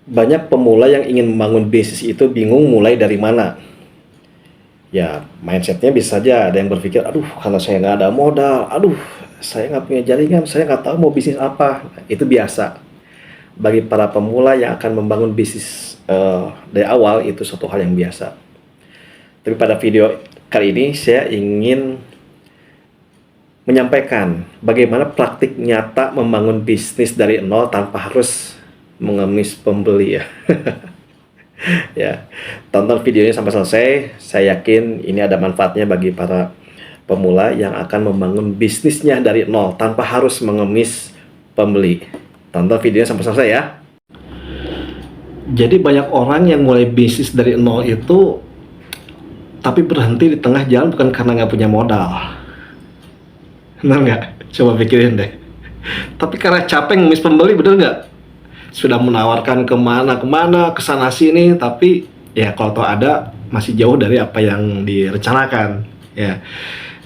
Banyak pemula yang ingin membangun bisnis itu bingung mulai dari mana. Ya, mindsetnya bisa saja ada yang berpikir, aduh, kalau saya nggak ada modal, aduh, saya nggak punya jaringan, saya nggak tahu mau bisnis apa. Itu biasa. Bagi para pemula yang akan membangun bisnis dari awal, itu suatu hal yang biasa. Tapi pada video kali ini, saya ingin menyampaikan bagaimana praktik nyata membangun bisnis dari nol tanpa harus mengemis pembeli ya. Ya, tonton videonya sampai selesai. Saya yakin ini ada manfaatnya bagi para pemula yang akan membangun bisnisnya dari nol tanpa harus mengemis pembeli. Tonton videonya sampai selesai ya. Jadi banyak orang yang mulai bisnis dari nol itu tapi berhenti di tengah jalan bukan karena nggak punya modal. Benar nggak? Coba pikirin deh. Tapi karena capek ngemis pembeli, bener nggak? Sudah menawarkan kemana-kemana, kesana sini, tapi ya kalau tahu ada masih jauh dari apa yang direncanakan. Ya,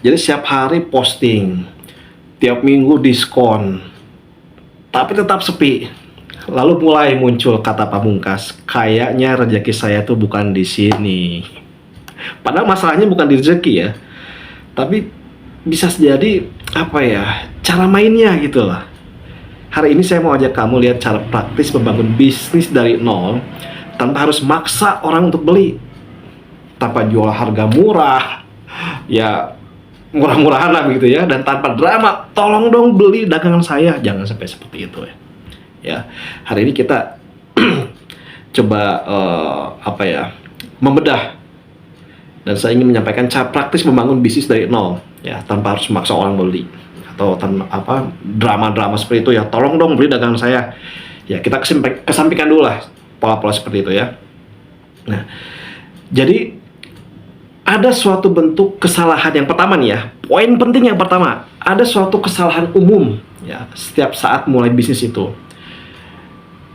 jadi setiap hari posting, tiap minggu diskon, tapi tetap sepi. Lalu mulai muncul kata pamungkas, kayaknya rezeki saya tuh bukan di sini. Padahal masalahnya bukan di rezeki ya, tapi bisa jadi apa ya, cara mainnya gitu lah. Hari ini saya mau ajak kamu lihat cara praktis membangun bisnis dari nol tanpa harus maksa orang untuk beli, tanpa jual harga murah, ya murah-murahan lah gitu ya, dan tanpa drama, tolong dong beli dagangan saya, jangan sampai seperti itu ya. Ya, hari ini kita coba apa ya, membedah, dan saya ingin menyampaikan cara praktis membangun bisnis dari nol ya tanpa harus memaksa orang beli atau apa drama-drama seperti itu ya. Tolong dong beli dagangan saya ya, kita kesampingkan dulu lah pola-pola seperti itu ya. Nah, jadi ada suatu bentuk kesalahan yang pertama nih ya, poin penting yang pertama, ada suatu kesalahan umum ya setiap saat mulai bisnis itu.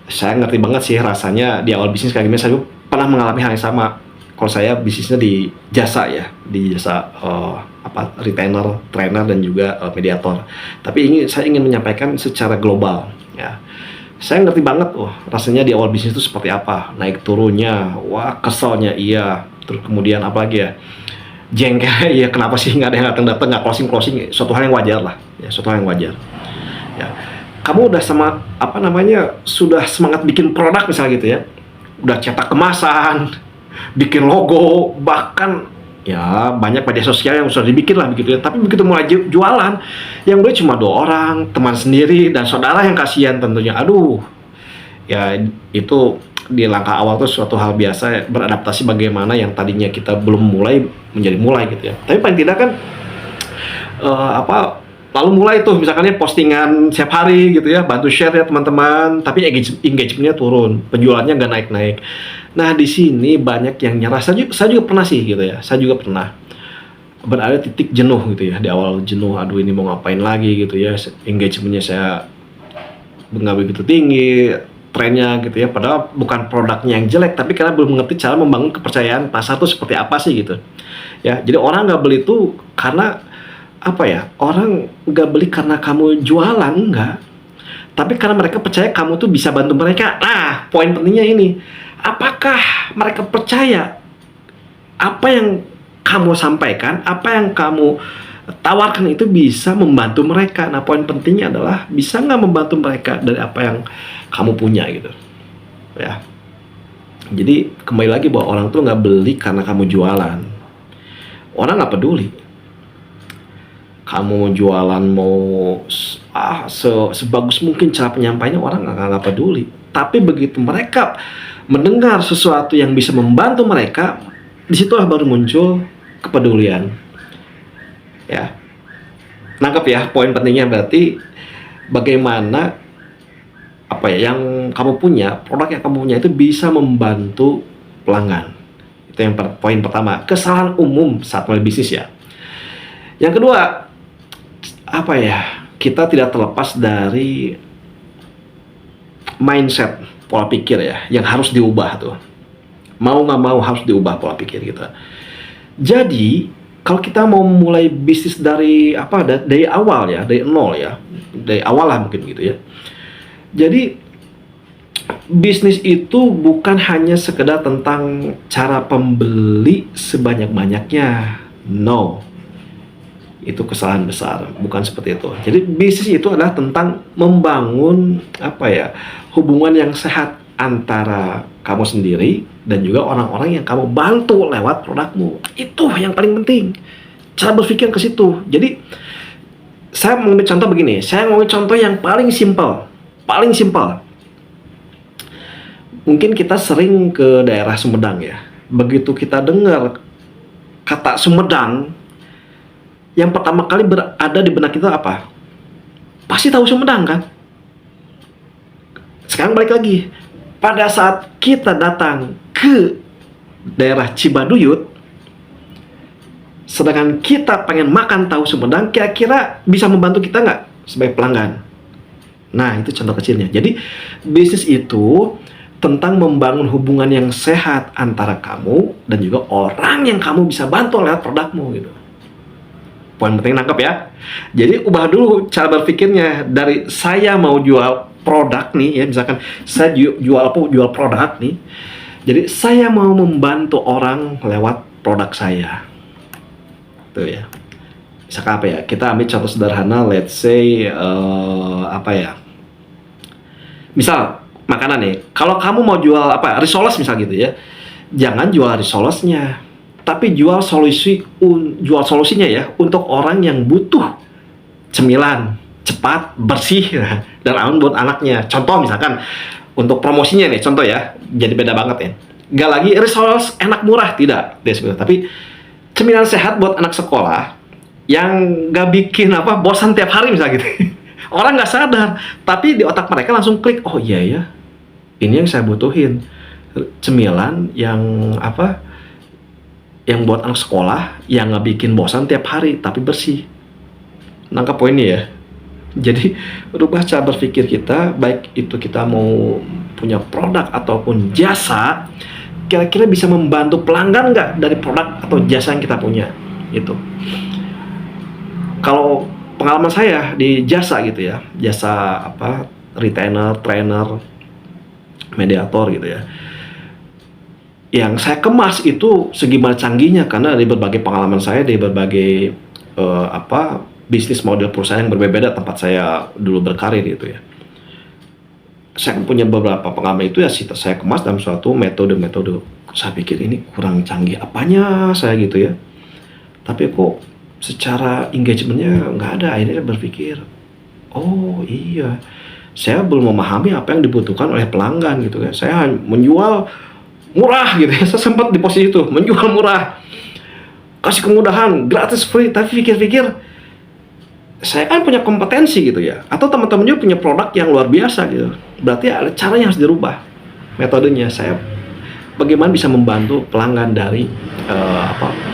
Saya ngerti banget sih rasanya di awal bisnis kayak gini, saya juga pernah mengalami hal yang sama. Kalau saya bisnisnya di jasa ya, di jasa apa, retainer, trainer, dan juga mediator. Tapi saya ingin menyampaikan secara global ya. Saya ngerti banget, rasanya di awal bisnis itu seperti apa, naik turunnya, wah keselnya iya, terus kemudian apa lagi ya, jengkel iya, kenapa sih nggak ada yang datang, nggak closing, suatu hal yang wajar lah ya, suatu hal yang wajar ya. Kamu udah sama apa namanya, sudah semangat bikin produk misalnya gitu ya, udah cetak kemasan, bikin logo, bahkan ya banyak media sosial yang sudah dibikin lah begitu ya. Tapi begitu mulai jualan, yang beli cuma 2 orang, teman sendiri dan saudara yang kasihan tentunya. Aduh, ya itu di langkah awal tuh suatu hal biasa, beradaptasi bagaimana yang tadinya kita belum mulai menjadi mulai gitu ya. Tapi paling tidak kan apa, lalu mulai tuh misalkan ya postingan setiap hari gitu ya, bantu share ya teman-teman, tapi engagementnya turun, penjualannya nggak naik-naik. Nah di sini banyak yang nyerah. Saya juga pernah sih gitu ya, saya juga pernah berada titik jenuh gitu ya, di awal jenuh, aduh ini mau ngapain lagi gitu ya, engagementnya saya nggak begitu tinggi, trennya gitu ya, padahal bukan produknya yang jelek, tapi karena belum mengerti cara membangun kepercayaan pasar tuh seperti apa sih gitu ya. Jadi orang nggak beli tuh karena apa ya, orang nggak beli karena kamu jualan, enggak, tapi karena mereka percaya kamu tuh bisa bantu mereka. Nah, poin pentingnya ini, apakah mereka percaya apa yang kamu sampaikan, apa yang kamu tawarkan itu bisa membantu mereka? Nah, poin pentingnya adalah bisa nggak membantu mereka dari apa yang kamu punya gitu ya. Jadi kembali lagi bahwa orang tuh nggak beli karena kamu jualan, orang nggak peduli kamu jualan mau sebagus mungkin cara penyampaiannya, orang nggak peduli. Tapi begitu mereka mendengar sesuatu yang bisa membantu mereka, disitulah baru muncul kepedulian ya. Nangkep ya poin pentingnya, berarti bagaimana apa ya yang kamu punya, produk yang kamu punya itu bisa membantu pelanggan. Itu yang poin pertama, kesalahan umum saat mulai bisnis ya. Yang kedua, apa ya, kita tidak terlepas dari mindset, pola pikir ya, yang harus diubah tuh. Mau nggak mau harus diubah pola pikir kita. Jadi kalau kita mau mulai bisnis dari apa, dari awal ya, dari nol ya, dari awal lah mungkin gitu ya. Jadi bisnis itu bukan hanya sekedar tentang cara pembeli sebanyak-banyaknya. No, itu kesalahan besar, bukan seperti itu. Jadi bisnis itu adalah tentang membangun apa ya, hubungan yang sehat antara kamu sendiri dan juga orang-orang yang kamu bantu lewat produkmu. Itu yang paling penting. Cara berpikir ke situ. Jadi saya mau ambil contoh begini. Saya mau ambil contoh yang paling simpel, paling simpel. Mungkin kita sering ke daerah Sumedang ya. Begitu kita dengar kata Sumedang, yang pertama kali berada di benak kita apa? Pasti tahu Sumedang kan? Sekarang balik lagi. Pada saat kita datang ke daerah Cibaduyut, sedangkan kita pengen makan tahu Sumedang, kira-kira bisa membantu kita nggak sebagai pelanggan? Nah, itu contoh kecilnya. Jadi, bisnis itu tentang membangun hubungan yang sehat antara kamu dan juga orang yang kamu bisa bantu lewat produkmu gitu. Poin penting nangkep ya. Jadi ubah dulu cara berpikirnya dari saya mau jual produk nih ya, misalkan saya jual produk nih. Jadi saya mau membantu orang lewat produk saya. Tuh ya. Misalkan apa ya? Kita ambil contoh sederhana, let's say apa ya? Misal makanan nih. Kalau kamu mau jual apa? Risoles misal gitu ya. Jangan jual risolesnya, tapi jual solusinya ya untuk orang yang butuh cemilan cepat, bersih dan aman buat anaknya. Contoh misalkan untuk promosinya nih, contoh ya, jadi beda banget ya. Gak lagi risoles enak murah, tidak, tapi cemilan sehat buat anak sekolah yang gak bikin apa bosan tiap hari misalnya gitu. Orang nggak sadar, tapi di otak mereka langsung klik, oh iya ya, ini yang saya butuhin, cemilan yang apa, yang buat anak sekolah, yang nggak bikin bosan tiap hari, tapi bersih. Nangkap poinnya ya. Jadi, rubah cara berpikir kita, baik itu kita mau punya produk ataupun jasa, kira-kira bisa membantu pelanggan nggak dari produk atau jasa yang kita punya. Itu. Kalau pengalaman saya di jasa gitu ya, jasa apa, retainer, trainer, mediator gitu ya, yang saya kemas itu segimana canggihnya karena dari berbagai pengalaman saya, dari berbagai bisnis model perusahaan yang berbeda tempat saya dulu berkarir gitu ya. Saya punya beberapa pengalaman itu ya, saya kemas dalam suatu metode. Saya pikir ini kurang canggih apanya saya gitu ya, tapi kok secara engagementnya nggak ada. Akhirnya saya berpikir, oh iya, saya belum memahami apa yang dibutuhkan oleh pelanggan gitu ya. Saya menjual murah gitu ya, saya sempat di posisi itu, menjual murah, kasih kemudahan, gratis, free, tapi pikir-pikir, saya kan punya kompetensi gitu ya, atau teman-teman juga punya produk yang luar biasa gitu, berarti ada caranya harus dirubah, metodenya. Saya bagaimana bisa membantu pelanggan dari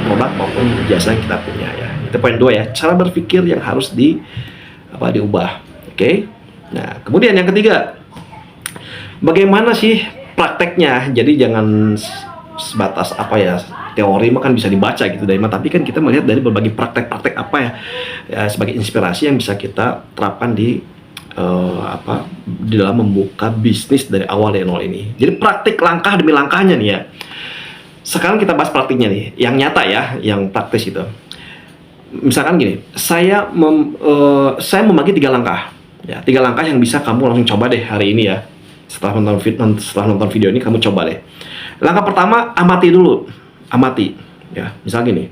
produk maupun jasa yang kita punya ya. Itu poin 2 ya, cara berpikir yang harus diubah. Oke. Nah, kemudian yang ketiga, bagaimana sih prakteknya? Jadi jangan sebatas apa ya, teori mah kan bisa dibaca gitu dari mana, tapi kan kita melihat dari berbagai praktek-praktek apa ya, sebagai inspirasi yang bisa kita terapkan di di dalam membuka bisnis dari awal dari nol ini. Jadi praktik langkah demi langkahnya nih ya. Sekarang kita bahas praktiknya nih, yang nyata ya, yang praktis itu. Misalkan gini, saya membagi 3 langkah. Ya, 3 langkah yang bisa kamu langsung coba deh hari ini ya. Setelah nonton video ini, kamu coba deh. Langkah pertama, amati dulu. Amati. Ya, misal gini,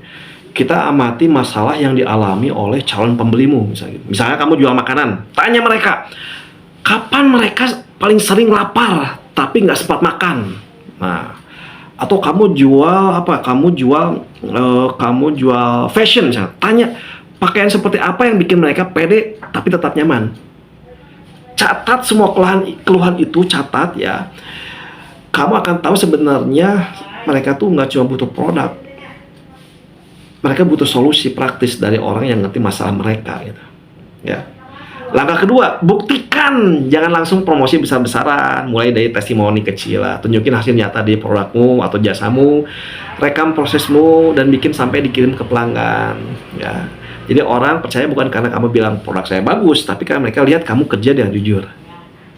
kita amati masalah yang dialami oleh calon pembelimu. Misalnya kamu jual makanan, tanya mereka, kapan mereka paling sering lapar tapi nggak sempat makan. Nah, atau kamu jual apa? Kamu jual fashion, misalnya. Tanya pakaian seperti apa yang bikin mereka pede tapi tetap nyaman. Catat semua keluhan itu, catat ya. Kamu akan tahu sebenarnya mereka tuh nggak cuma butuh produk, mereka butuh solusi praktis dari orang yang ngerti masalah mereka gitu. Ya. Langkah kedua, buktikan, jangan langsung promosi besar-besaran, mulai dari testimoni kecil lah, tunjukin hasil nyata di produkmu atau jasamu, rekam prosesmu dan bikin sampai dikirim ke pelanggan. Ya. Jadi orang percaya bukan karena kamu bilang produk saya bagus, tapi karena mereka lihat kamu kerja dengan jujur.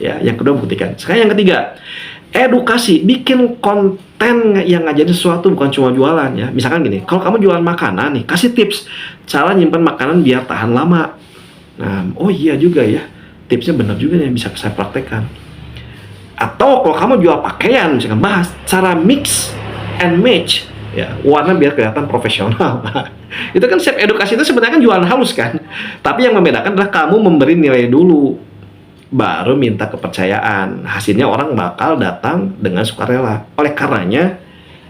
Ya, yang kedua buktikan. Sekarang yang ketiga, edukasi, bikin konten yang ngajarin sesuatu, bukan cuma jualan ya. Misalkan gini, kalau kamu jualan makanan nih, kasih tips cara nyimpan makanan biar tahan lama. Nah, oh iya juga ya, tipsnya benar juga nih, bisa saya praktekkan. Atau kalau kamu jual pakaian, misalkan bahas cara mix and match, ya, warna biar kelihatan profesional. Itu kan step edukasi itu sebenarnya kan jualan halus kan. Tapi yang membedakan adalah kamu memberi nilai dulu, baru minta kepercayaan. Hasilnya orang bakal datang dengan sukarela. Oleh karenanya,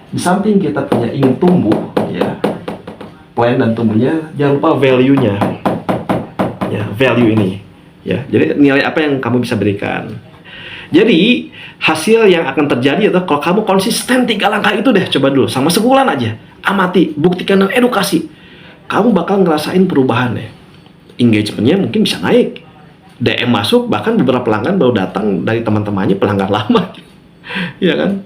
di samping kita punya ingin tumbuh, ya, plan dan tumbuhnya, jangan lupa value-nya, ya, value ini, ya. Jadi nilai apa yang kamu bisa berikan. Jadi hasil yang akan terjadi adalah kalau kamu konsisten 3 langkah itu deh, coba dulu sama sebulan aja, amati, buktikan dan edukasi, kamu bakal ngerasain perubahan deh. Engagementnya mungkin bisa naik, DM masuk, bahkan beberapa pelanggan baru datang dari teman-temannya pelanggan lama, ya kan?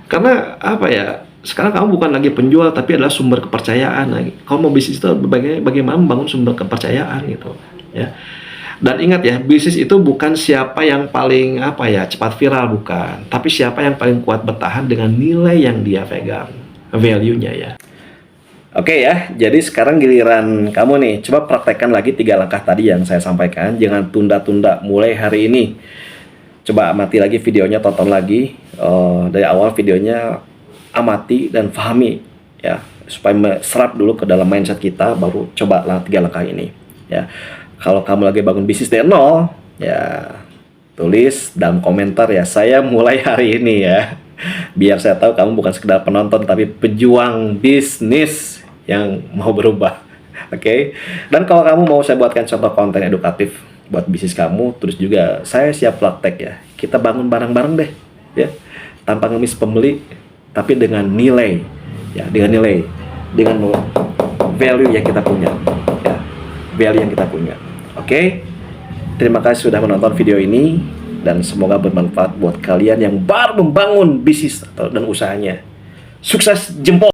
Karena apa ya? Sekarang kamu bukan lagi penjual, tapi adalah sumber kepercayaan. Kalau mau bisnis itu bagaimana membangun sumber kepercayaan gitu, ya. Dan ingat ya, bisnis itu bukan siapa yang paling apa ya cepat viral, bukan, tapi siapa yang paling kuat bertahan dengan nilai yang dia pegang, value-nya ya. Oke ya, jadi sekarang giliran kamu nih, coba praktekkan lagi 3 langkah tadi yang saya sampaikan. Jangan tunda-tunda, mulai hari ini. Coba amati lagi videonya, tonton lagi dari awal videonya, amati dan pahami ya, supaya serap dulu ke dalam mindset kita, baru coba 3 langkah ini ya. Kalau kamu lagi bangun bisnis dari nol, ya tulis dalam komentar ya, saya mulai hari ini ya. Biar saya tahu kamu bukan sekedar penonton, tapi pejuang bisnis yang mau berubah. Oke? Dan kalau kamu mau saya buatkan contoh konten edukatif buat bisnis kamu, terus juga saya siap praktek ya. Kita bangun bareng-bareng deh, ya. Tanpa ngemis pembeli, tapi dengan nilai, ya, dengan nilai, dengan value yang kita punya, ya, value yang kita punya. Oke, terima kasih sudah menonton video ini dan semoga bermanfaat buat kalian yang baru membangun bisnis dan usahanya. Sukses, jempol!